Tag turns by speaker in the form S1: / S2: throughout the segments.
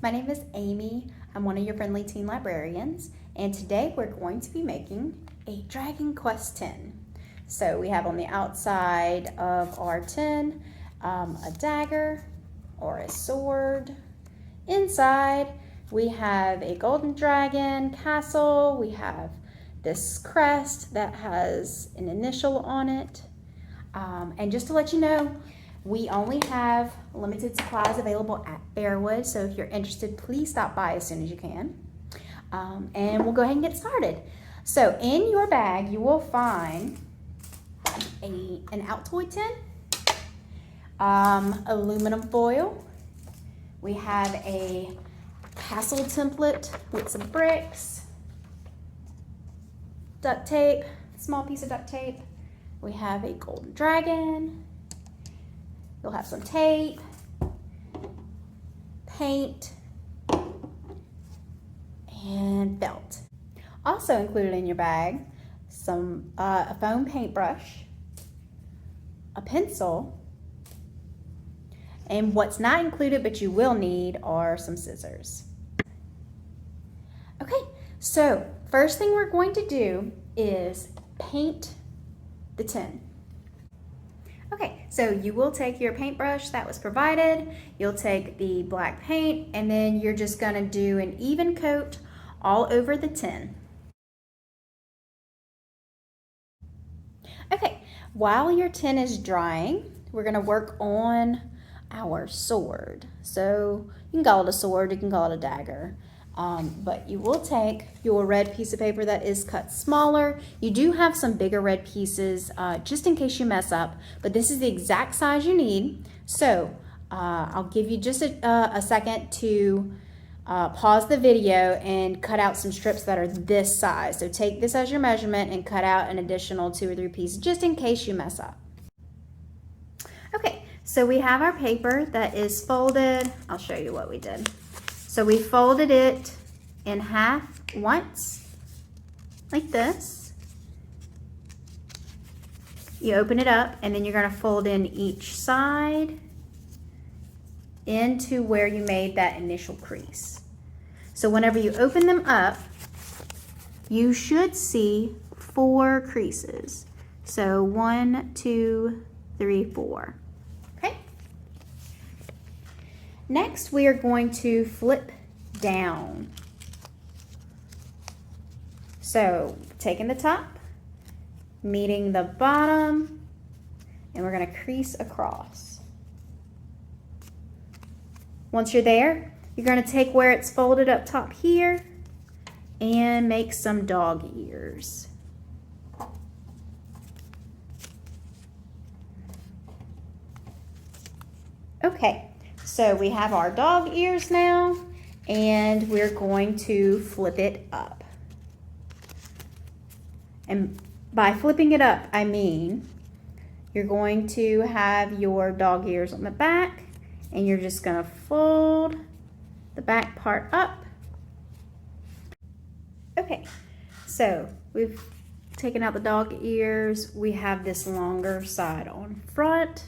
S1: My name is Amy. I'm one of your friendly teen librarians, and today we're going to be making a Dragon Quest 10. So we have on the outside of our 10 a dagger or a sword. Inside we have a golden dragon castle. We have this crest that has an initial on it. And just to let you know, we only have limited supplies available at Bearwood, so if you're interested, please stop by as soon as you can. And we'll go ahead and get started. So in your bag, you will find an Altoid tin, aluminum foil. We have a castle template with some bricks, duct tape, small piece of duct tape. We have a golden dragon. You'll have some tape, paint, and felt. Also included in your bag, a foam paintbrush, a pencil, and what's not included but you will need are some scissors. Okay, so first thing we're going to do is paint the tin. Okay, so you will take your paintbrush that was provided, you'll take the black paint, and then you're just gonna do an even coat all over the tin. Okay, while your tin is drying, we're gonna work on our sword. So you can call it a sword, you can call it a dagger. But you will take your red piece of paper that is cut smaller. You do have some bigger red pieces just in case you mess up, but this is the exact size you need. So I'll give you just a second to pause the video and cut out some strips that are this size. So take this as your measurement and cut out an additional 2 or 3 pieces just in case you mess up. Okay, so we have our paper that is folded. I'll show you what we did. So we folded it in half once, like this. You open it up and then you're gonna fold in each side into where you made that initial crease. So whenever you open them up, you should see 4 creases. So 1, 2, 3, 4. Okay? Next, we are going to flip down. So, taking the top, meeting the bottom, and we're going to crease across. Once you're there, you're going to take where it's folded up top here and make some dog ears. Okay. So we have our dog ears now, and we're going to flip it up. And by flipping it up, I mean you're going to have your dog ears on the back, and you're just going to fold the back part up. Okay, so we've taken out the dog ears. We have this longer side on front.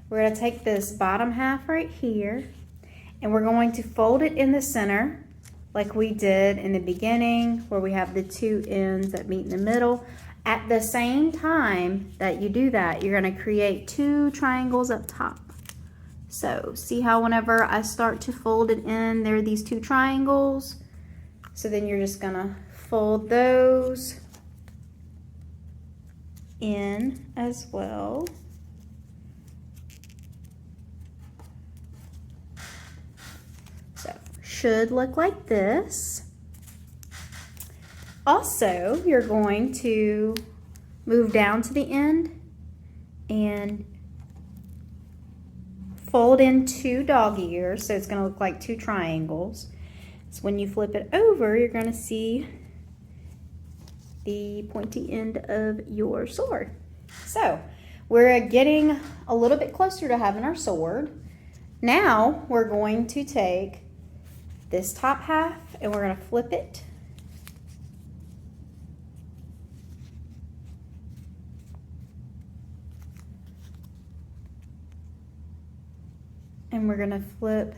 S1: We're going to take this bottom half right here and we're going to fold it in the center like we did in the beginning where we have the 2 ends that meet in the middle. At the same time that you do that, you're going to create 2 triangles up top. So see how whenever I start to fold it in, there are these 2 triangles. So then you're just going to fold those in as well. Should look like this. Also, you're going to move down to the end and fold in 2 dog ears, so it's going to look like 2 triangles. So when you flip it over, you're going to see the pointy end of your sword. So we're getting a little bit closer to having our sword. Now we're going to take this top half and we're going to flip it. And we're going to flip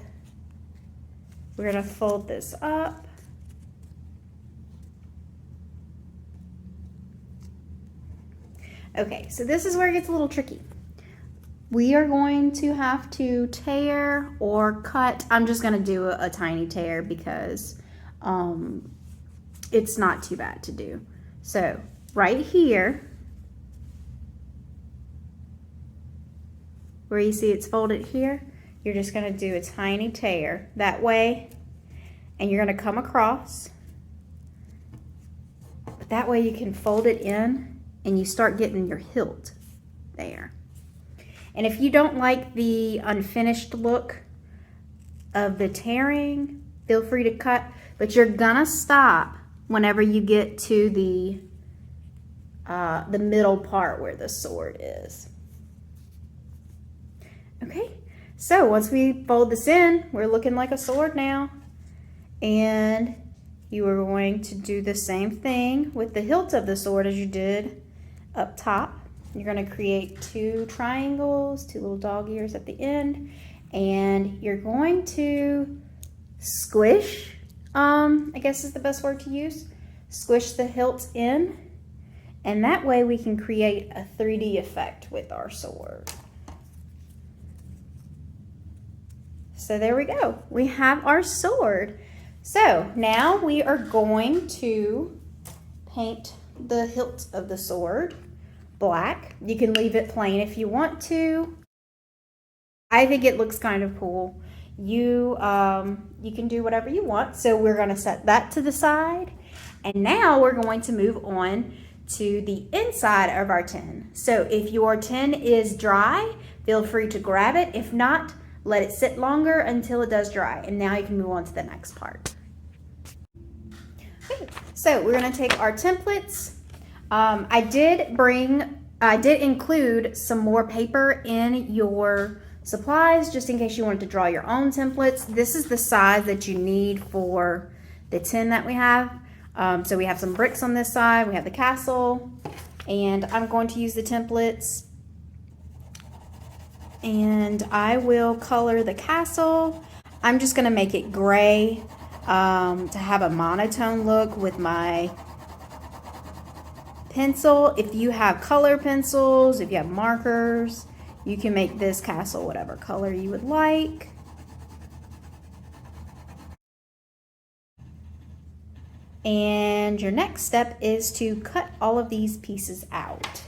S1: We're going to fold this up. Okay, so this is where it gets a little tricky. We are going to have to tear or cut. I'm just going to do a tiny tear because it's not too bad to do. So right here, where you see it's folded here, you're just going to do a tiny tear that way, and you're going to come across. But that way you can fold it in and you start getting your hilt there. And if you don't like the unfinished look of the tearing, feel free to cut, but you're gonna stop whenever you get to the middle part where the sword is. Okay, so once we fold this in, we're looking like a sword now. And you are going to do the same thing with the hilt of the sword as you did up top. You're going to create 2 triangles, 2 little dog ears at the end, and you're going to squish, I guess is the best word to use, squish the hilt in, and that way we can create a 3D effect with our sword. So there we go. We have our sword. So now we are going to paint the hilt of the sword black. You can leave it plain if you want to. I think it looks kind of cool. You can do whatever you want. So we're going to set that to the side. And now we're going to move on to the inside of our tin. So if your tin is dry, feel free to grab it. If not, let it sit longer until it does dry. And now you can move on to the next part. Okay, so we're going to take our templates. I did include some more paper in your supplies just in case you wanted to draw your own templates. This is the size that you need for the tin that we have. So we have some bricks on this side, we have the castle, and I'm going to use the templates. And I will color the castle. I'm just going to make it gray to have a monotone look with my pencil. If you have color pencils, if you have markers, you can make this castle whatever color you would like. And your next step is to cut all of these pieces out.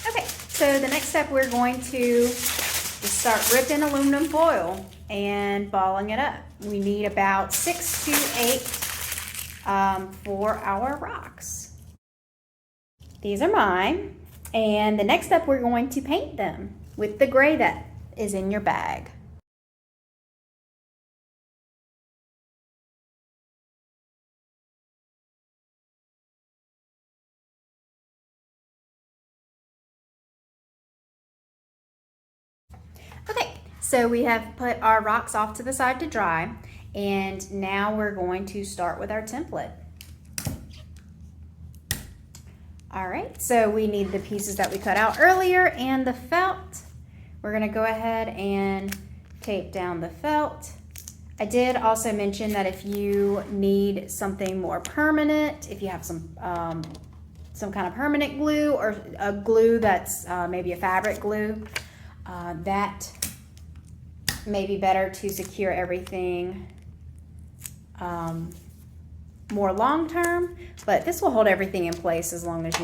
S1: Okay, so the next step we're going to just start ripping aluminum foil and balling it up. We need about 6 to 8 for our rocks. These are mine. And the next step we're going to paint them with the gray that is in your bag. Okay, so we have put our rocks off to the side to dry, and now we're going to start with our template. All right, so we need the pieces that we cut out earlier and the felt. We're gonna go ahead and tape down the felt. I did also mention that if you need something more permanent, if you have some kind of permanent glue or a glue that's maybe a fabric glue, that may be better to secure everything more long-term, but this will hold everything in place as long as if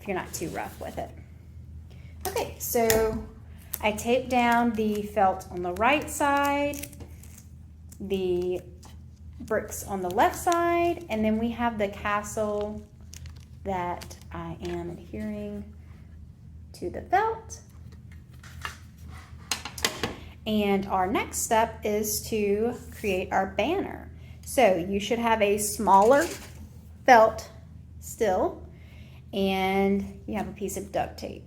S1: you're not too rough with it. Okay, so I taped down the felt on the right side, the bricks on the left side, and then we have the castle that I am adhering to the felt. And our next step is to create our banner. So you should have a smaller felt still, and you have a piece of duct tape.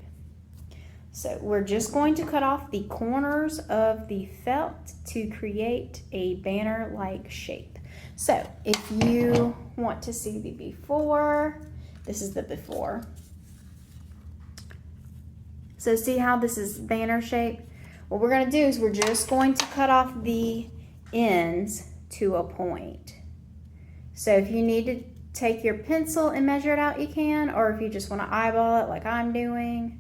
S1: So we're just going to cut off the corners of the felt to create a banner-like shape. So if you want to see the before, this is the before. So see how this is banner shape? what we're going to do is we're just going to cut off the ends to a point. So if you need to take your pencil and measure it out, you can, or if you just want to eyeball it like I'm doing.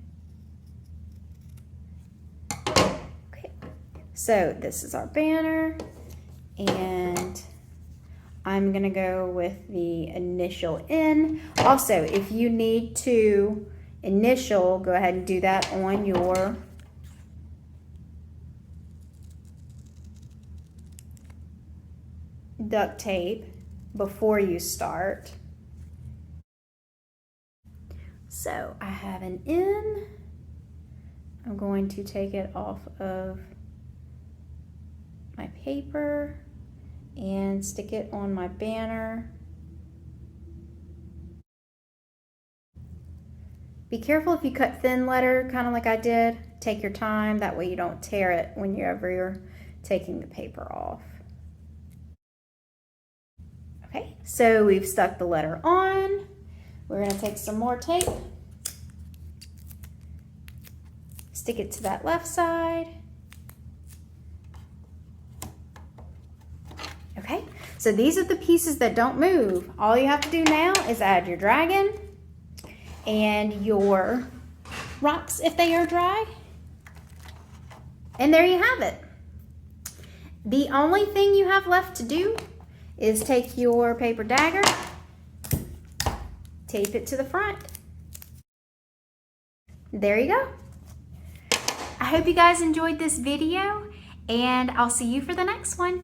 S1: Okay, so this is our banner, and I'm gonna go with the initial N. Also, if you need to initial, go ahead and do that on your duct tape before you start. So I have an N. I'm going to take it off of my paper and stick it on my banner. Be careful if you cut thin letter, kind of like I did. Take your time, that way you don't tear it whenever you're taking the paper off. Okay, so we've stuck the letter on. We're gonna take some more tape, stick it to that left side. Okay, so these are the pieces that don't move. All you have to do now is add your dragon and your rocks if they are dry. And there you have it. The only thing you have left to do is take your paper dagger, tape it to the front. There you go. I hope you guys enjoyed this video, and I'll see you for the next one.